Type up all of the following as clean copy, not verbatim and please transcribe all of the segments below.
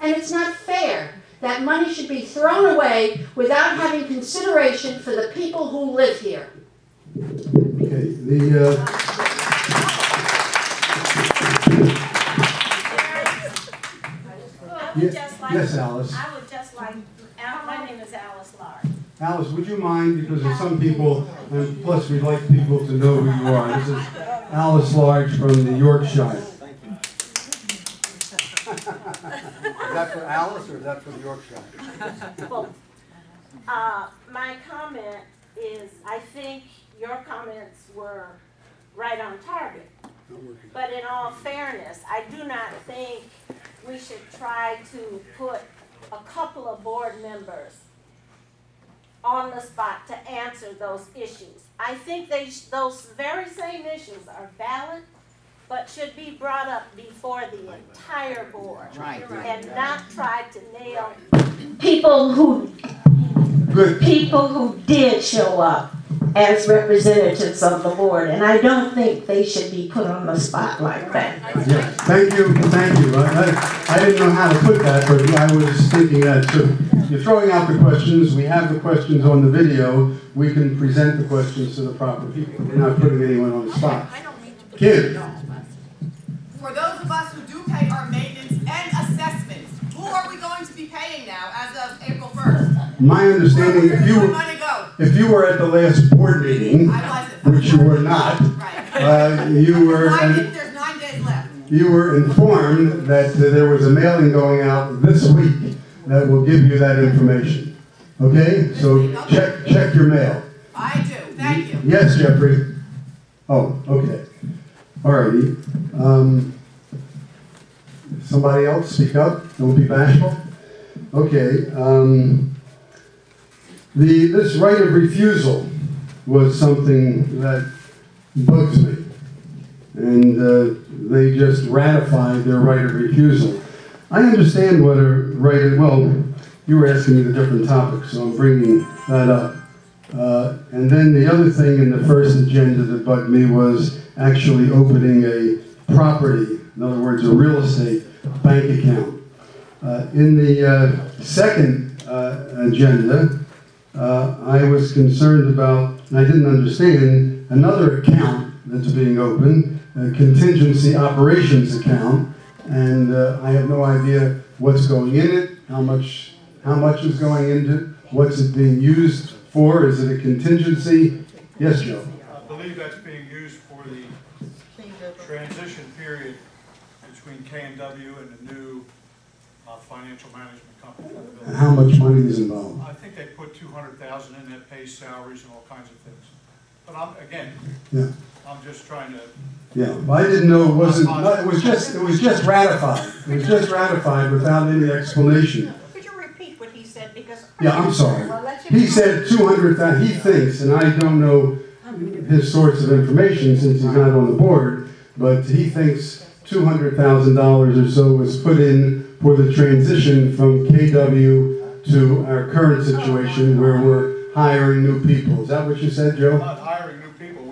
And it's not fair that money should be thrown away without having consideration for the people who live here. Okay, yes, Alice. I would just like, my name is Alice Lark. Alice, would you mind, because of some people, and plus we'd like people to know who you are. This is Alice Large from the Yorkshire. Is that for Alice or is that for the Yorkshire? Both. My comment is, I think your comments were right on target. But in all fairness, I do not think we should try to put a couple of board members on the spot to answer those issues. I think those very same issues are valid, but should be brought up before the entire board. Right. And not try to nail People who did show up as representatives of the board, and I don't think they should be put on the spot like that. Yeah, thank you. I didn't know how to put that, but I was thinking that too. You're throwing out the questions. We have the questions on the video. We can present the questions to the proper people. We're not putting anyone on the spot. Kim. For those of us who do pay our maintenance and assessments, who are we going to be paying now as of April 1st? My understanding, if you were at the last board meeting, which you were not, you were. There's 9 days left. You were informed that there was a mailing going out this week that will give you that information. Okay? So check your mail. I do. Thank you. Yes, Jeffrey. Oh, okay. All righty. Somebody else speak up. Don't be bashful. Okay. This right of refusal was something that bugs me. And they just ratified their right of refusal. I understand what a right of, well, you were asking me the different topics, so I'm bringing that up. And then the other thing in the first agenda that bugged me was actually opening a property, in other words, a real estate bank account. In the second agenda, I was concerned about, and I didn't understand, another account that's being opened, a contingency operations account, and I have no idea what's going in it, how much is going into it, what's it being used for, is it a contingency? Yes, Joe? I believe that's being used for the transition period between K&W and the new financial management company. And how much money is involved? I think they put $200,000 in that pays salaries and all kinds of things. But I'm just trying to. Yeah, well, I didn't know it wasn't. No, it was just ratified. It was just ratified without any explanation. Could you repeat what he said? Because yeah, I'm sorry. He said 200,000. He thinks, and I don't know his source of information since he's not on the board, but he thinks $200,000 or so was put in for the transition from KW to our current situation where we're hiring new people. Is that what you said, Joe? We're not hiring new people.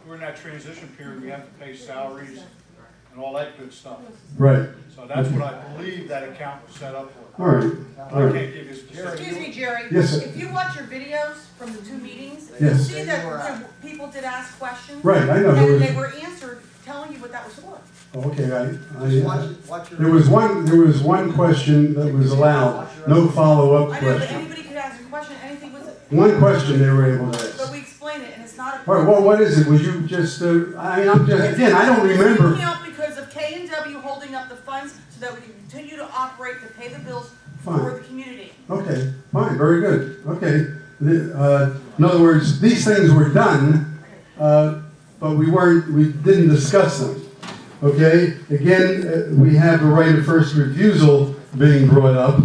We're in that transition period. We have to pay salaries and all that good stuff. Right. So that's what I believe that account was set up for. All right. I can't give you specifics. Excuse me, Jerry. Yes, sir. If you watch your videos from the 2 meetings, Yes. you'll see that people did ask questions. Right, I know. And they were answered telling you what that was for. Okay, there was one question that was allowed, no follow-up I know, but question. anybody could ask a question, anything was. One question they were able to But ask. we explain it, and it's not a. All right, well, what is it? Would you just, I'm just, again, I don't remember. It's out because of K&W holding up the funds so that we can continue to operate to pay the bills for the community. Okay, fine, very good. Okay. In other words, these things were done, but we didn't discuss them. Okay, again, we have the right of first refusal being brought up,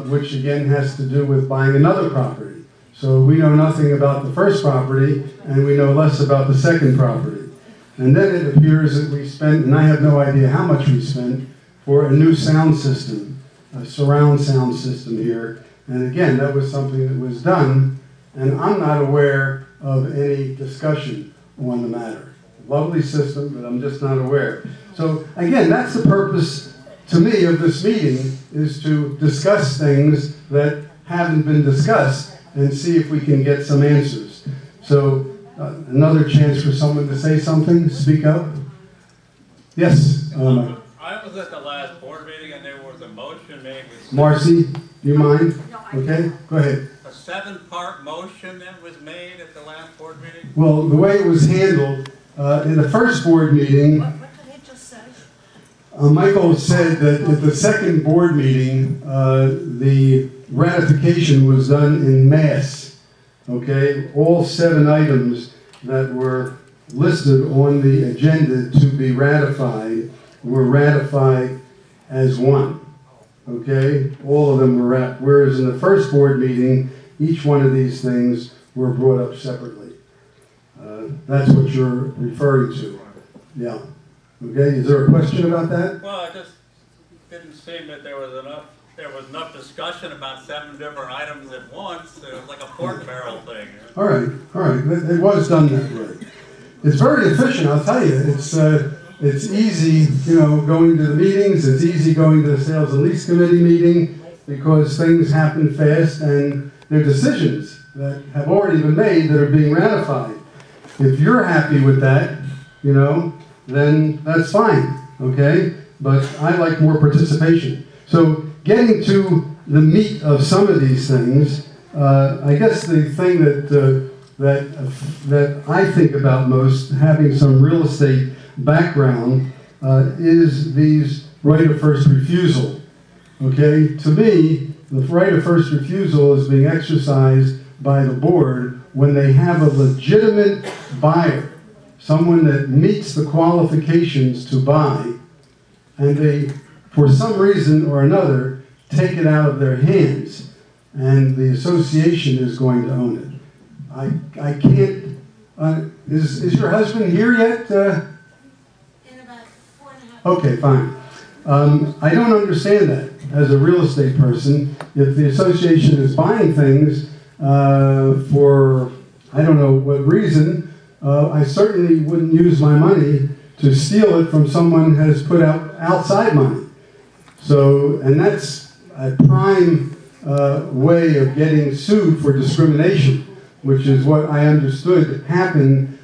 which again has to do with buying another property. So we know nothing about the first property, and we know less about the second property. And then it appears that we spent, and I have no idea how much we spent, for a new sound system, a surround sound system here. And again, that was something that was done, and I'm not aware of any discussion on the matter. Lovely system, but I'm just not aware. So again, that's the purpose to me, of this meeting is to discuss things that haven't been discussed and see if we can get some answers. So, another chance for someone to say something, speak up. Yes? I was at the last board meeting and there was a motion made with... Marcy, do you mind? No, Okay, go ahead. A 7-part motion that was made at the last board meeting? Well, the way it was handled, in the first board meeting, What did he just say? Michael said that at the second board meeting, the ratification was done in mass. Okay, all 7 items that were listed on the agenda to be ratified were ratified as one. Okay, all of them were whereas in the first board meeting, each one of these things were brought up separately. That's what you're referring to. Yeah. Okay, is there a question about that? Well, it just didn't seem that there was enough discussion about 7 different items at once. It was like a pork barrel thing. All right. It was done that way. It's very efficient, I'll tell you. It's easy, going to the meetings. It's easy going to the Sales and Lease Committee meeting because things happen fast and there are decisions that have already been made that are being ratified. If you're happy with that, then that's fine, okay? But I like more participation. So getting to the meat of some of these things, I guess the thing that I think about most, having some real estate background, is these right of first refusal. Okay, to me, the right of first refusal is being exercised by the board when they have a legitimate buyer, someone that meets the qualifications to buy, and they, for some reason or another, take it out of their hands, and the association is going to own it. I can't, is your husband here yet? In about 4.5 Okay, fine. I don't understand that as a real estate person. If the association is buying things for, I don't know what reason, I certainly wouldn't use my money to steal it from someone who has put out outside money. So, and that's a prime way of getting sued for discrimination, which is what I understood happened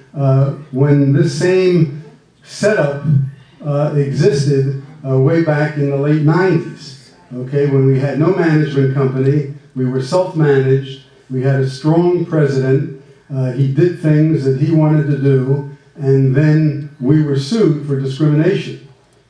when this same setup existed way back in the late 90s. Okay, when we had no management company, we were self-managed, we had a strong president, he did things that he wanted to do, and then we were sued for discrimination.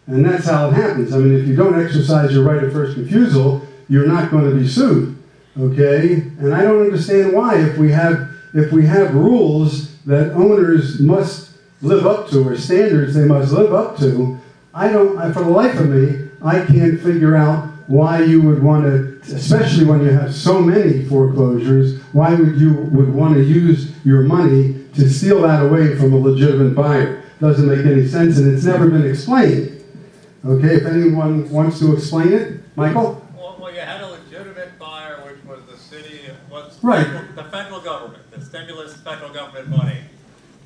And that's how it happens. I mean, if you don't exercise your right of first refusal, you're not going to be sued. Okay? And I don't understand why, if we have rules that owners must live up to, or standards they must live up to, for the life of me, I can't figure out why you would want to, especially when you have so many foreclosures, why would you want to use your money to steal that away from a legitimate buyer? Doesn't make any sense, and it's never been explained. Okay, if anyone wants to explain it, Michael? Well, you had a legitimate buyer, which was the city, Right. The federal government, the stimulus federal government money,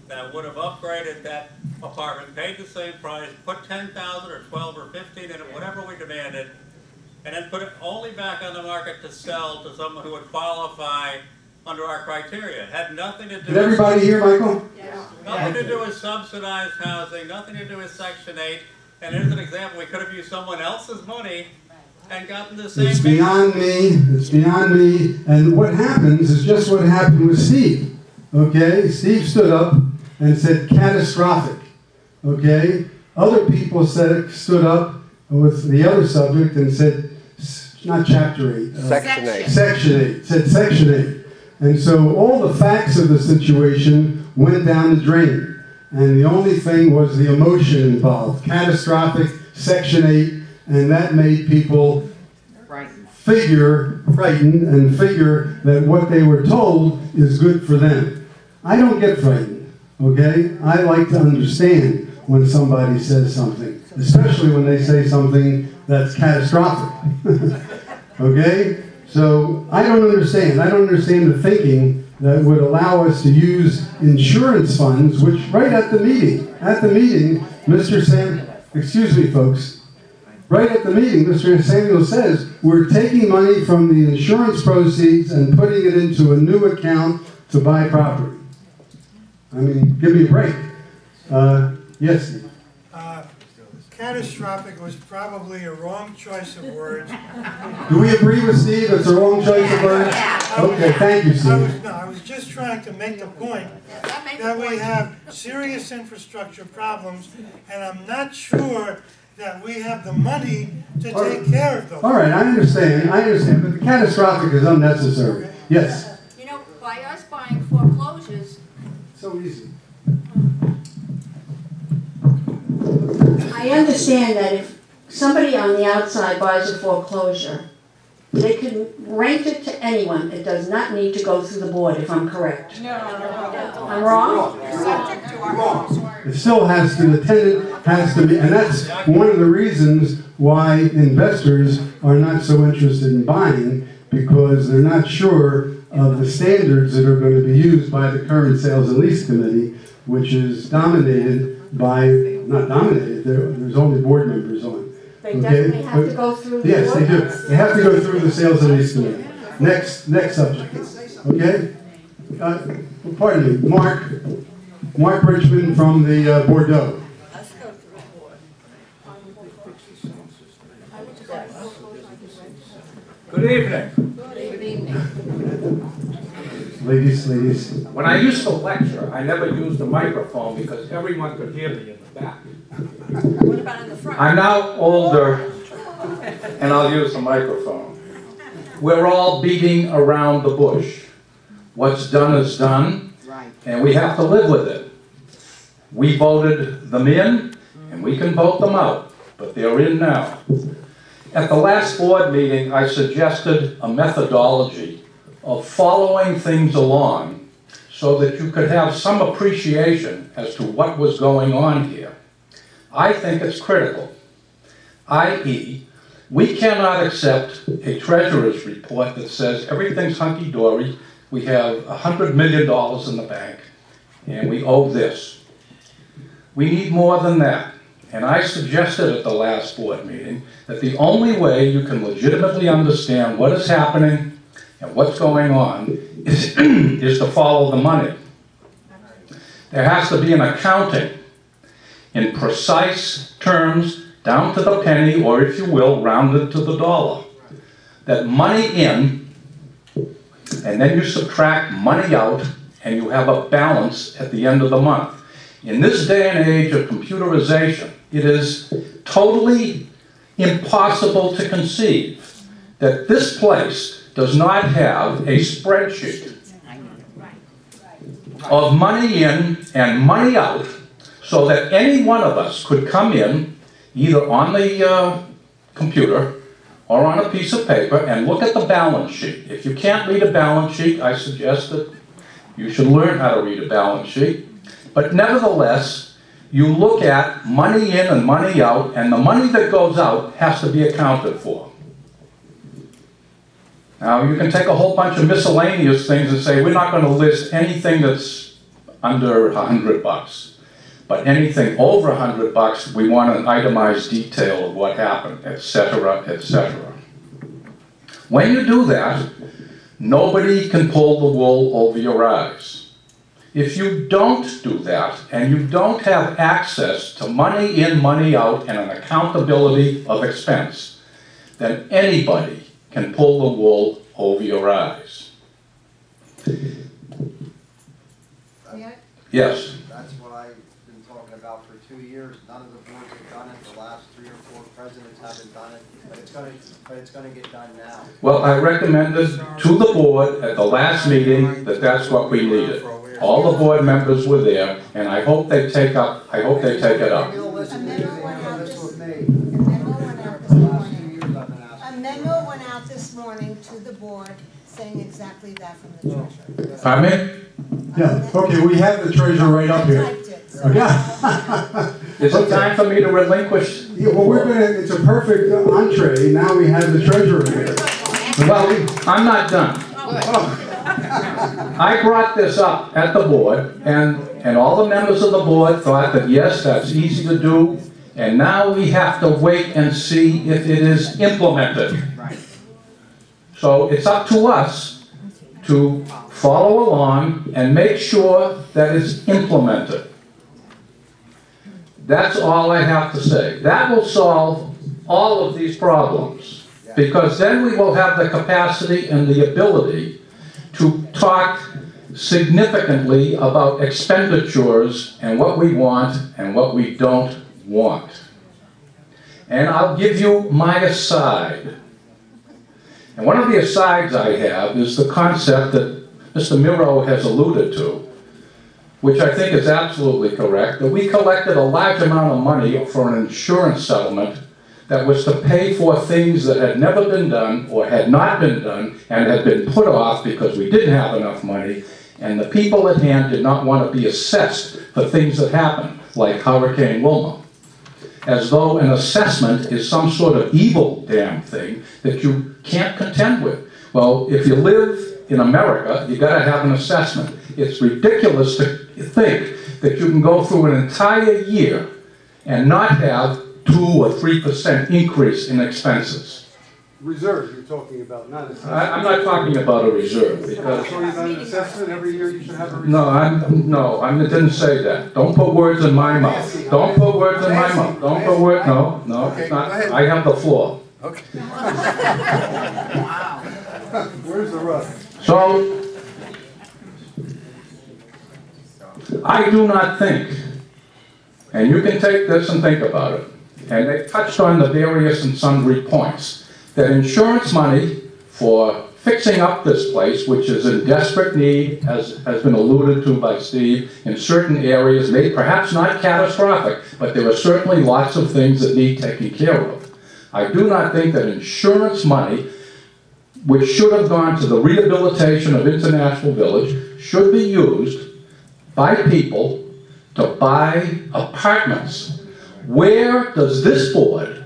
that would have upgraded that apartment, paid the same price, put 10,000 or 12 or 15 in it, whatever we demanded, and then put it only back on the market to sell to someone who would qualify under our criteria. It had nothing to do Did everybody hear, Michael? nothing to do with subsidized housing, nothing to do with Section 8. And here's an example, we could have used someone else's money and gotten the same It's beyond me, it's beyond me, and what happens is just what happened with Steve. Okay, Steve stood up and said catastrophic. Okay, other people stood up with the other subject and said, not chapter 8. Section 8. Section 8, said Section 8. And so all the facts of the situation went down the drain. And the only thing was the emotion involved. Catastrophic, Section 8, and that made people frightened and figure that what they were told is good for them. I don't get frightened, okay? I like to understand when somebody says something, especially when they say something that's catastrophic, okay? So I don't understand. I don't understand the thinking that would allow us to use insurance funds, which right at the meeting, Mr. Sam, excuse me folks, right at the meeting, Mr. Samuel says, we're taking money from the insurance proceeds and putting it into a new account to buy property. I mean, give me a break. Yes, Steve. Catastrophic was probably a wrong choice of words. Do we agree with Steve? It's a wrong choice of words? Okay, thank you, Steve. I was just trying to make the point that we have serious infrastructure problems, and I'm not sure that we have the money to take care of those. All right, I understand, but the catastrophic is unnecessary. Yes? You know, by us buying foreclosures, So easy. I understand that if somebody on the outside buys a foreclosure, they can rent it to anyone. It does not need to go through the board, if I'm correct. No. I'm wrong? Subject to our It still has to, the tenant has to be, and that's one of the reasons why investors are not so interested in buying, because they're not sure of the standards that are going to be used by the current Sales and Lease Committee, which is dominated by, not dominated, there's only board members on. They definitely have to go through the board. Yes, they do. They have to go through the Sales and Lease Committee. Next subject. Okay? Pardon me, Mark Richmond from the Bordeaux. Good evening. good evening. Ladies. When I used to lecture, I never used a microphone because everyone could hear me in the back. What about in the front? I'm now older, and I'll use the microphone. We're all beating around the bush. What's done is done, and we have to live with it. We voted them in, and we can vote them out, but they're in now. At the last board meeting, I suggested a methodology of following things along so that you could have some appreciation as to what was going on here. I think it's critical, i.e., we cannot accept a treasurer's report that says everything's hunky-dory, we have $100 million in the bank, and we owe this. We need more than that. And I suggested at the last board meeting that the only way you can legitimately understand what is happening and what's going on is to follow the money. There has to be an accounting in precise terms, down to the penny, or if you will, rounded to the dollar. That money in, and then you subtract money out, and you have a balance at the end of the month. In this day and age of computerization, it is totally impossible to conceive that this place does not have a spreadsheet of money in and money out so that any one of us could come in either on the computer or on a piece of paper and look at the balance sheet. If you can't read a balance sheet, I suggest that you should learn how to read a balance sheet. But nevertheless, you look at money in and money out, and the money that goes out has to be accounted for. Now, you can take a whole bunch of miscellaneous things and say, we're not going to list anything that's under $100. But anything over $100, we want an itemized detail of what happened, etc., etc. When you do that, nobody can pull the wool over your eyes. If you don't do that, and you don't have access to money in, money out, and an accountability of expense, then anybody can pull the wool over your eyes. Yes? That's what I've been talking about for 2 years. None of the boards have done it. The last 3 or 4 presidents haven't done it. But it's going to get done now. Well, I recommended to the board at the last meeting that that's what we needed. All the board members were there, and I hope they take it up. A memo went out this morning to the board saying exactly that from the treasurer. Pardon me? Yeah, okay, we have the treasurer right up here. I typed it, so- Okay. Is it time for me to relinquish? Yeah, well, it's a perfect entree. Now we have the treasurer here. Well, I'm not done. I brought this up at the board, and all the members of the board thought that, yes, that's easy to do. And now we have to wait and see if it is implemented. So it's up to us to follow along and make sure that it's implemented. That's all I have to say. That will solve all of these problems, because then we will have the capacity and the ability to talk significantly about expenditures and what we want and what we don't want. And I'll give you my aside. And one of the asides I have is the concept that Mr. Miro has alluded to, which I think is absolutely correct, that we collected a large amount of money for an insurance settlement that was to pay for things that had never been done or had not been done and had been put off because we didn't have enough money, and the people at hand did not want to be assessed for things that happened, like Hurricane Wilma. As though an assessment is some sort of evil damn thing that you can't contend with. Well, if you live in America, you got to have an assessment. It's ridiculous to think that you can go through an entire year and not have 2 or 3% increase in expenses. Reserve you're talking about, not assessment. I'm not talking about a reserve, because... So you've got an assessment every year, you should have a reserve? No, I didn't say that. Don't put words in my mouth. Don't put words in my mouth. Don't put words, no, it's not. I have the floor. Okay. Where's the rust? So, I do not think, and you can take this and think about it, and they touched on the various and sundry points, that insurance money for fixing up this place, which is in desperate need, as has been alluded to by Steve, in certain areas, maybe perhaps not catastrophic, but there are certainly lots of things that need taken care of. I do not think that insurance money, which should have gone to the rehabilitation of International Village, should be used by people to buy apartments. Where does this board,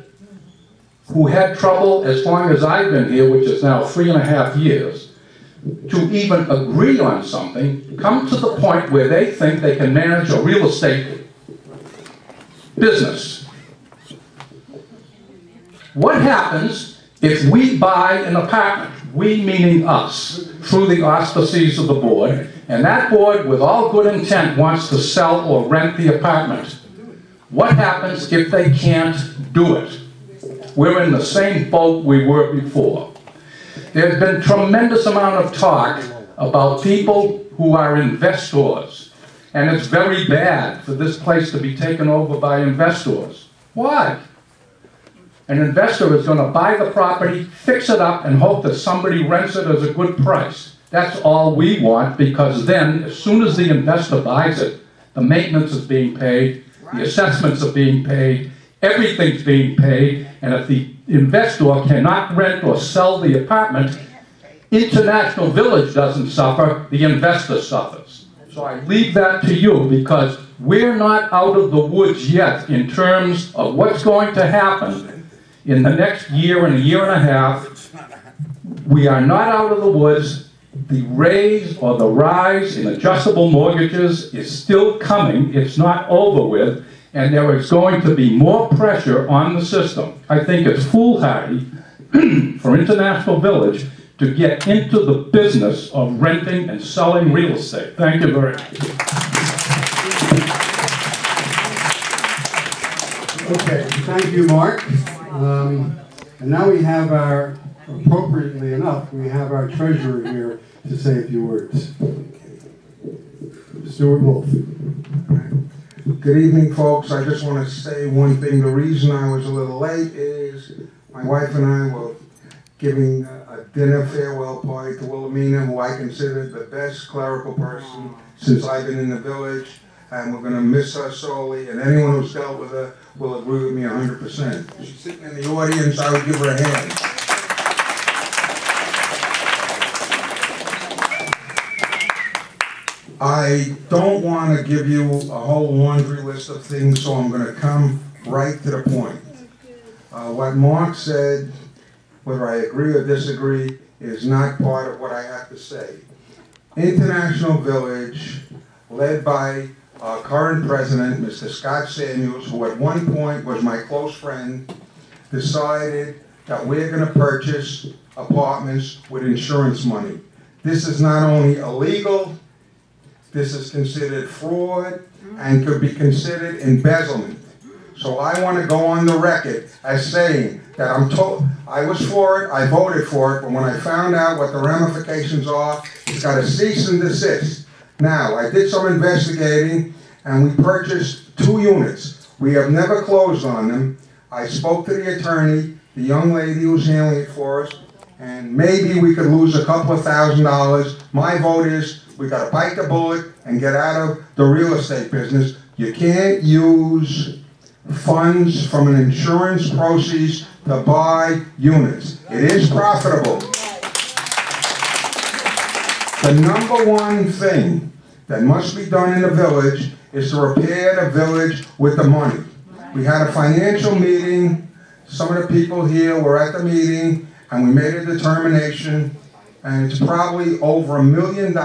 who had trouble as long as I've been here, which is now 3.5 years, to even agree on something, come to the point where they think they can manage a real estate business? What happens if we buy an apartment, we meaning us, through the auspices of the board, and that board, with all good intent, wants to sell or rent the apartment? What happens if they can't do it? We're in the same boat we were before. There's been tremendous amount of talk about people who are investors, and it's very bad for this place to be taken over by investors. Why? An investor is going to buy the property, fix it up, and hope that somebody rents it at a good price. That's all we want, because then, as soon as the investor buys it, the maintenance is being paid, the assessments are being paid, everything's being paid, and if the investor cannot rent or sell the apartment, International Village doesn't suffer, the investor suffers. So I leave that to you, because we're not out of the woods yet in terms of what's going to happen in the next year and a year and a half. We are not out of the woods. The raise or the rise in adjustable mortgages is still coming. It's not over with. And there is going to be more pressure on the system. I think it's foolhardy for International Village to get into the business of renting and selling real estate. Thank you very much. Okay, thank you, Mark. And now we have our, appropriately enough, we have our treasurer here to say a few words. Stuart Wolf. Good evening, folks. I just want to say one thing. The reason I was a little late is my wife and I were giving a dinner farewell party to Wilhelmina, who I consider the best clerical person since I've been in the village, and we're going to miss her sorely, and anyone who's dealt with her will agree with me 100%. She's sitting in the audience. I would give her a hand. I don't want to give you a whole laundry list of things, so I'm going to come right to the point. What Mark said, whether I agree or disagree, is not part of what I have to say. International Village, led by our current president, Mr. Scott Samuels, who at one point was my close friend, decided that we're going to purchase apartments with insurance money. This is not only illegal, this is considered fraud and could be considered embezzlement. So I want to go on the record as saying that I was for it, I voted for it, but when I found out what the ramifications are, it's got to cease and desist. Now, I did some investigating and we purchased 2 units. We have never closed on them. I spoke to the attorney, the young lady who's handling it for us, and maybe we could lose a couple of $1,000s. My vote is we got to bite the bullet and get out of the real estate business. You can't use funds from an insurance proceeds to buy units. It is profitable. The number one thing that must be done in the village is to repair the village with the money. We had a financial meeting. Some of the people here were at the meeting, and we made a determination, and it's probably over $1 million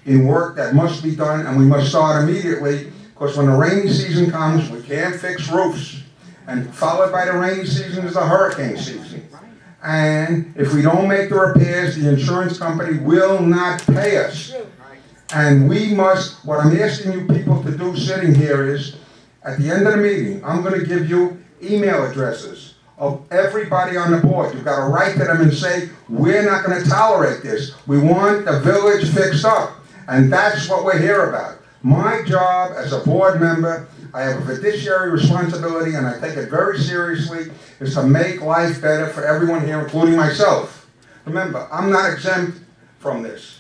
in work that must be done, and we must start immediately, because when the rainy season comes, we can't fix roofs. And followed by the rainy season is the hurricane season. And if we don't make the repairs, the insurance company will not pay us. And we must, what I'm asking you people to do sitting here is, at the end of the meeting, I'm going to give you email addresses of everybody on the board. You've got to write to them and say, we're not going to tolerate this. We want the village fixed up. And that's what we're here about. My job as a board member, I have a fiduciary responsibility, and I take it very seriously, is to make life better for everyone here, including myself. Remember, I'm not exempt from this.